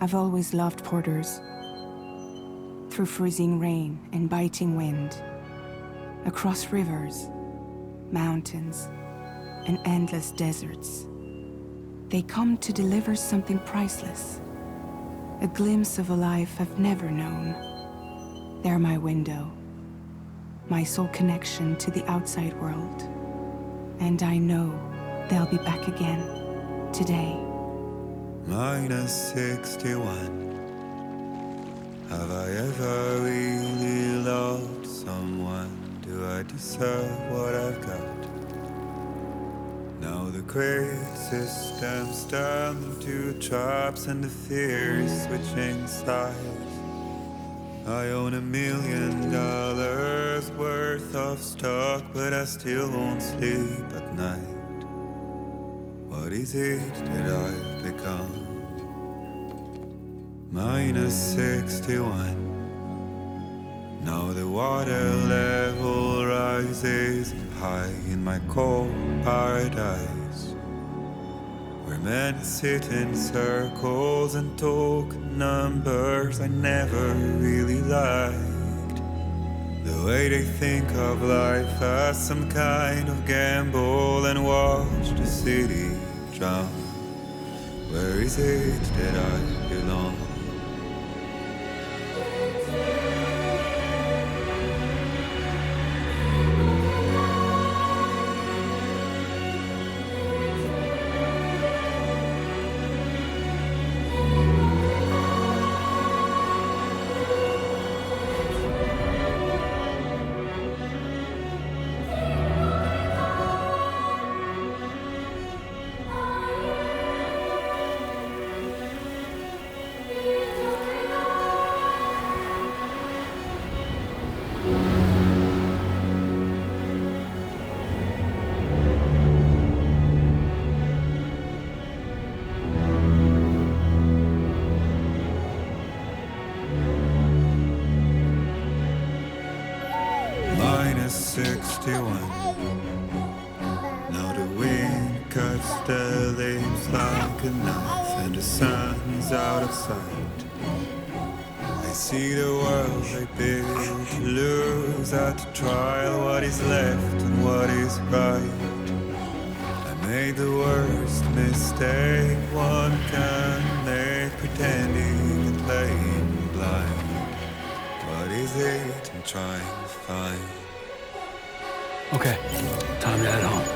I've always loved porters. Through freezing rain and biting wind, across rivers, mountains, and endless deserts, they come to deliver something priceless, a glimpse of a life I've never known. They're my window, my sole connection to the outside world. And I know they'll be back again, today. -61. Have I ever really loved someone? Do I deserve what I've got? Now the great system's turned into traps and the fear is switching sides. I own $1 million worth of stock, but I still won't sleep at night. What is it that I've become? -61. Now the water level rises high in my cold paradise, where men sit in circles and talk numbers I never really liked. The way they think of life as some kind of gamble and watch the city drown. Where is it that I belong? -61. Now the wind cuts the leaves like a knife and the sun's out of sight. I see the world I built to lose at the trial, what is left and what is right. I made the worst mistake one can make, pretending and playing blind. What is it I'm trying to find? Okay, time to head home.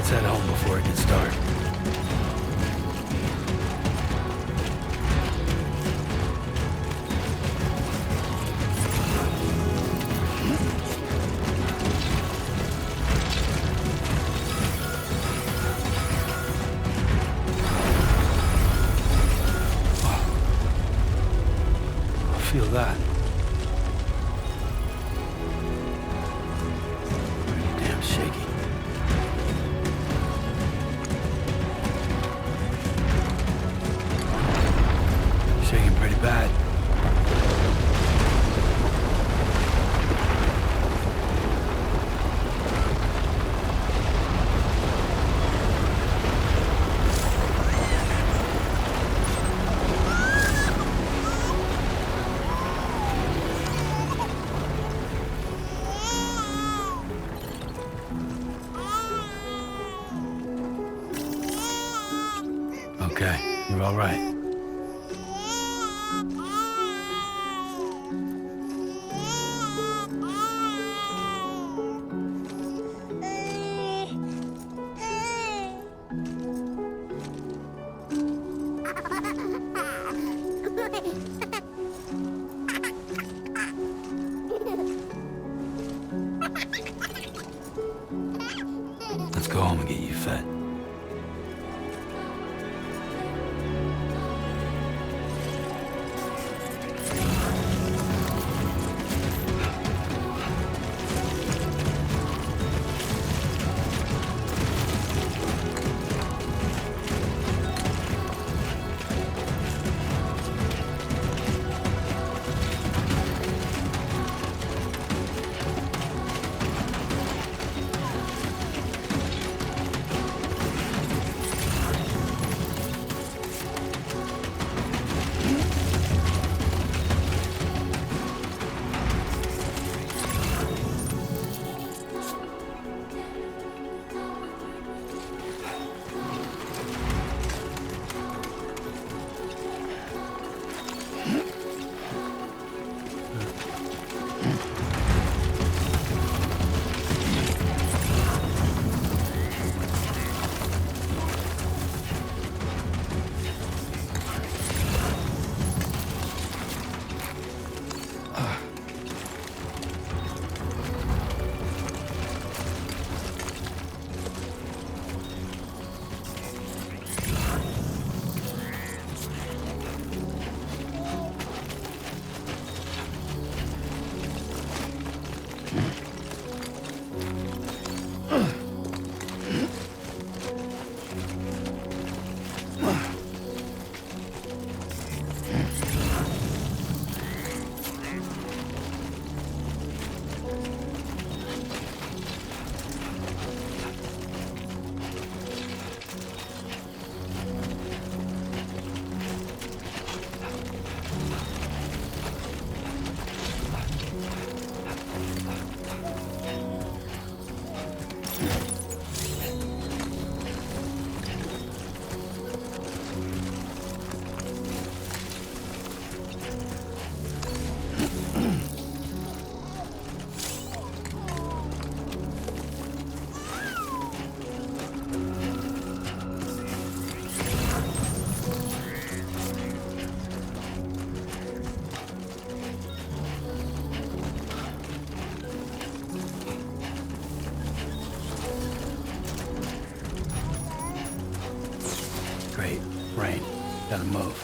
Let's head home before it gets dark. Feel that. Pretty damn shaky. Shaking pretty bad. Okay, you're all right. Let's go home and get you fed. Great. Rain. Gotta move.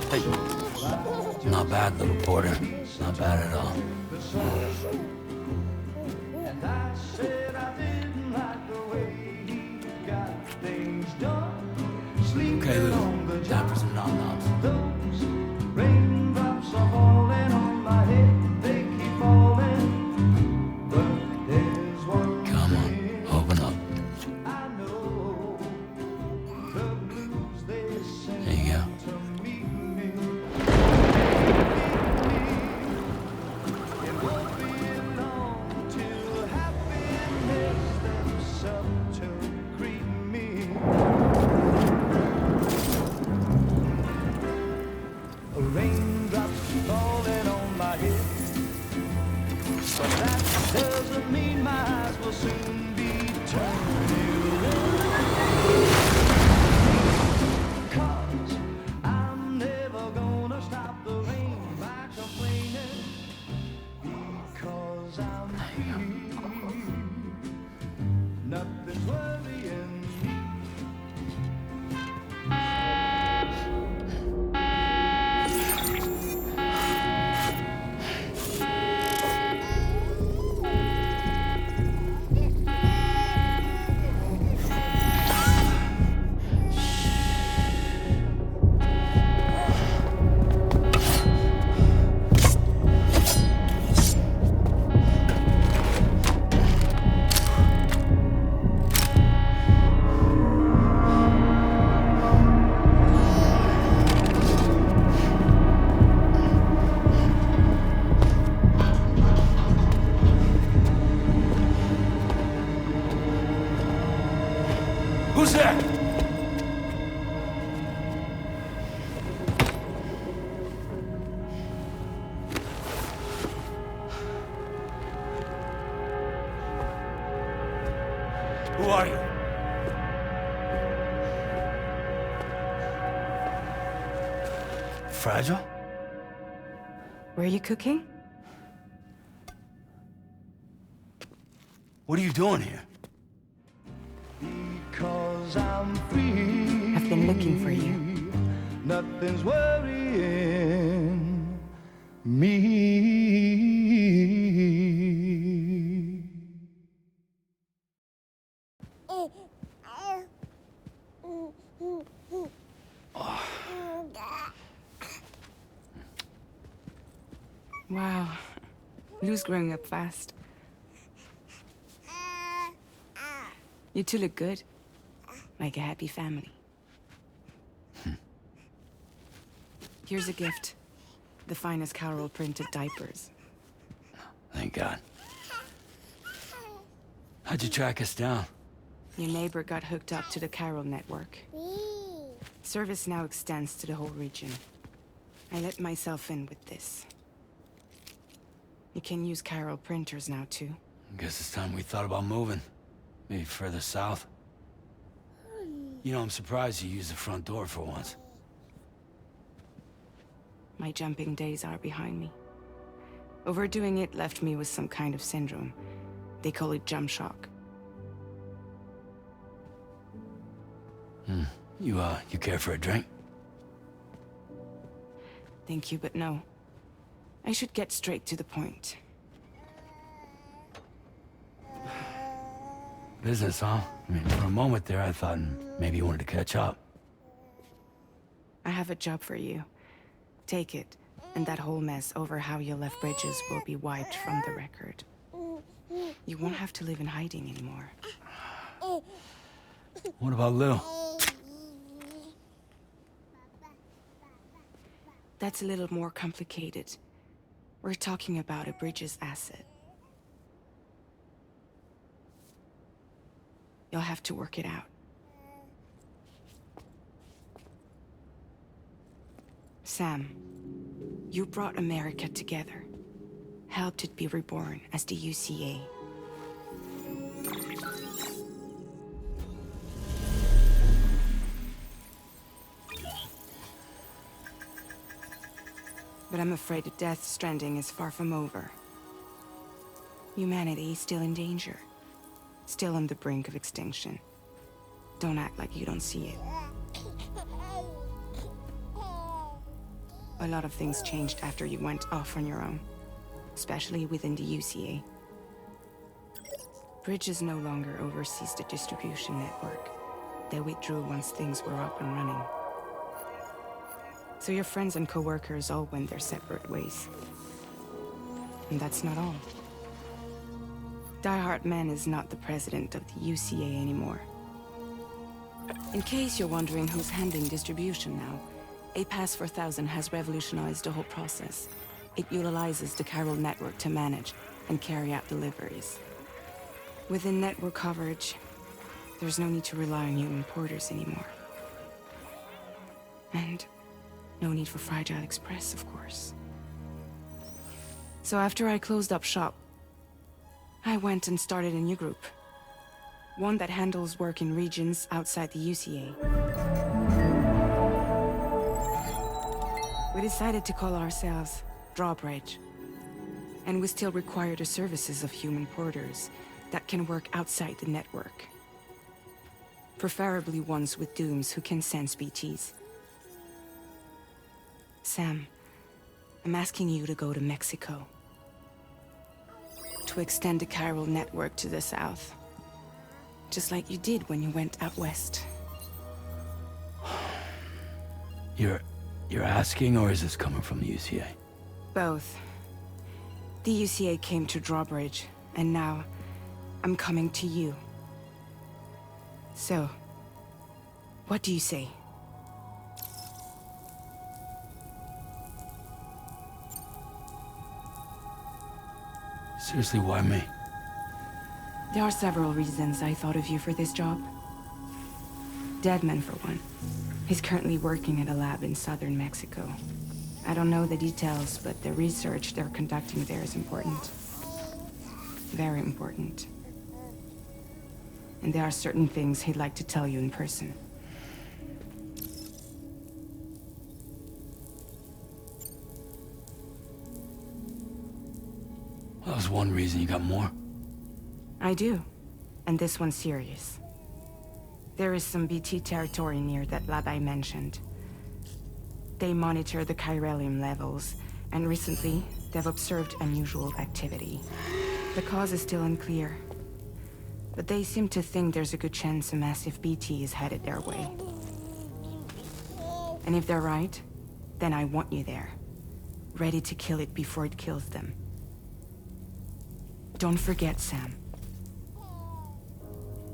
Hey. Not bad, little porter. Not bad at all. Okay, Lou. Time for some nom-noms. Come on, open up. There you go. Who's there? Who are you? Fragile? Were you cooking? What are you doing here? Because I'm free. I've been looking for you. Nothing's worrying me. Wow. Lou's growing up fast. You two look good. Like a happy family. Here's a gift. The finest Carol printed diapers. Thank God. How'd you track us down? Your neighbor got hooked up to the Carol network. Service now extends to the whole region. I let myself in with this. You can use Carol printers now, too. Guess it's time we thought about moving. Maybe further south. You know, I'm surprised you used the front door for once. My jumping days are behind me. Overdoing it left me with some kind of syndrome. They call it jump shock. You care for a drink? Thank you, but no. I should get straight to the point. Business, huh? I mean, for a moment there, I thought maybe you wanted to catch up. I have a job for you. Take it, and that whole mess over how you left Bridges will be wiped from the record. You won't have to live in hiding anymore. What about Lou? That's a little more complicated. We're talking about a Bridges asset. You'll have to work it out. Sam, you brought America together. Helped it be reborn as the UCA. But I'm afraid that Death Stranding is far from over. Humanity is still in danger. Still on the brink of extinction. Don't act like you don't see it. A lot of things changed after you went off on your own, especially within the UCA. Bridges no longer oversees the distribution network. They withdrew once things were up and running. So your friends and co-workers all went their separate ways. And that's not all. Die Hard Man is not the president of the UCA anymore. In case you're wondering who's handling distribution now, A Pass 4000 has revolutionized the whole process. It utilizes the chiral network to manage and carry out deliveries. Within network coverage, there's no need to rely on human porters anymore. And no need for Fragile Express, of course. So after I closed up shop, I went and started a new group. One that handles work in regions outside the UCA. We decided to call ourselves Drawbridge. And we still require the services of human porters that can work outside the network. Preferably ones with dooms who can sense BTs. Sam, I'm asking you to go to Mexico. To extend the chiral network to the south. Just like you did when you went out west. You're asking, or is this coming from the UCA? Both. The UCA came to Drawbridge, and now I'm coming to you. So, what do you say? Seriously, why me? There are several reasons I thought of you for this job. Deadman, for one. He's currently working at a lab in southern Mexico. I don't know the details, but the research they're conducting there is important. Very important. And there are certain things he'd like to tell you in person. That was one reason. You got more? I do. And this one's serious. There is some BT territory near that lab I mentioned. They monitor the chiralium levels, and recently, they've observed unusual activity. The cause is still unclear, but they seem to think there's a good chance a massive BT is headed their way. And if they're right, then I want you there, ready to kill it before it kills them. Don't forget, Sam.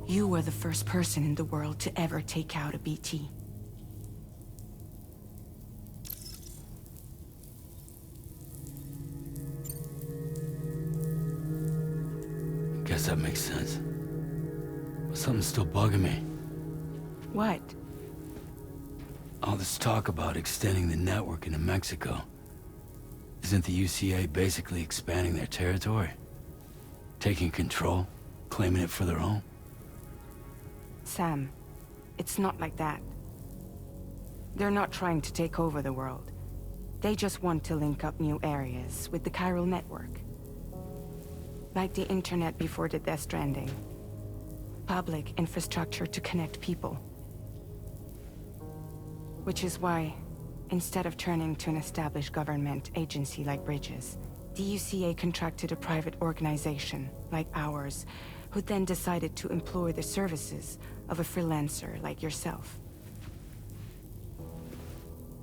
You were the first person in the world to ever take out a BT. Guess that makes sense. But something's still bugging me. What? All this talk about extending the network into Mexico. Isn't the UCA basically expanding their territory? Taking control? Claiming it for their own? Sam, it's not like that. They're not trying to take over the world. They just want to link up new areas with the chiral network. Like the internet before the Death Stranding. Public infrastructure to connect people. Which is why, instead of turning to an established government agency like Bridges, the UCA contracted a private organization, like ours, who then decided to employ the services of a freelancer like yourself.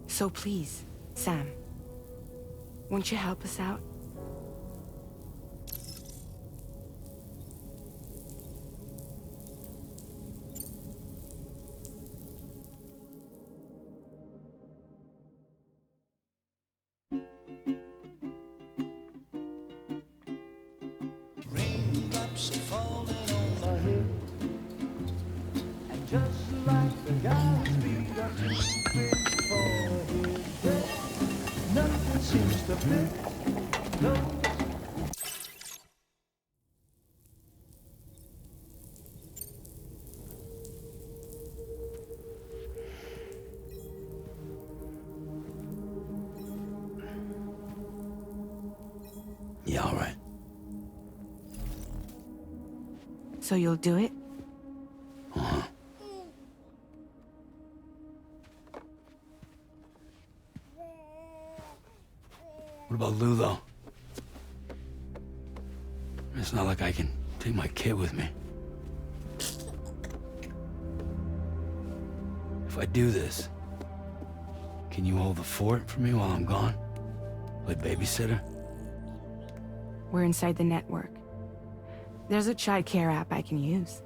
So please, Sam, won't you help us out? Raindrops are falling on my head, and just like the guy's feet are moving for his head, nothing seems to fit. No. Yeah, all right. So you'll do it? Uh-huh. What about Lou, though? It's not like I can take my kid with me. If I do this, can you hold the fort for me while I'm gone? Play babysitter? We're inside the network. There's a child care app I can use.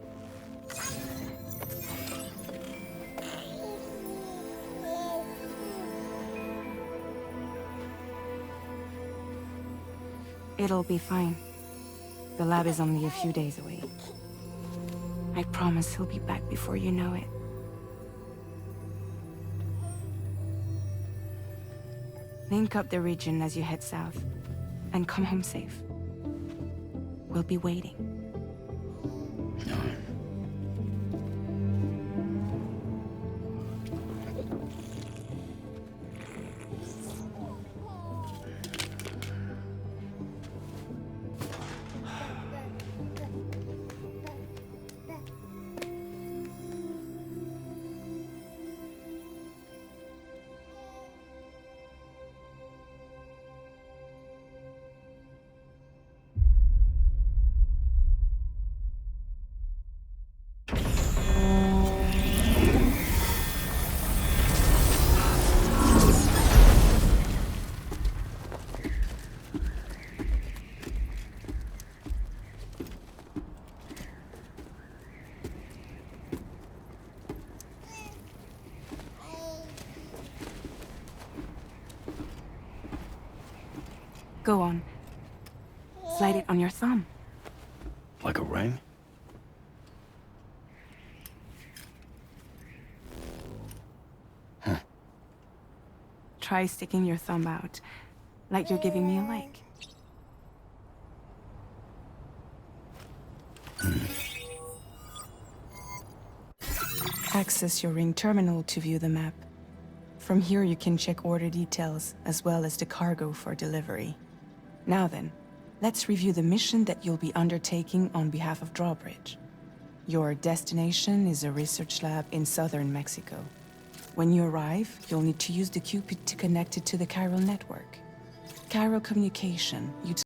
It'll be fine. The lab is only a few days away. I promise he'll be back before you know it. Link up the region as you head south, and come home safe. We'll be waiting. All right. Go on. Slide it on your thumb. Like a ring? Huh. Try sticking your thumb out, like you're giving me a like. Access your ring terminal to view the map. From here you can check order details, as well as the cargo for delivery. Now then, let's review the mission that you'll be undertaking on behalf of Drawbridge. Your destination is a research lab in southern Mexico. When you arrive, you'll need to use the Cupid to connect it to the chiral network. Chiral communication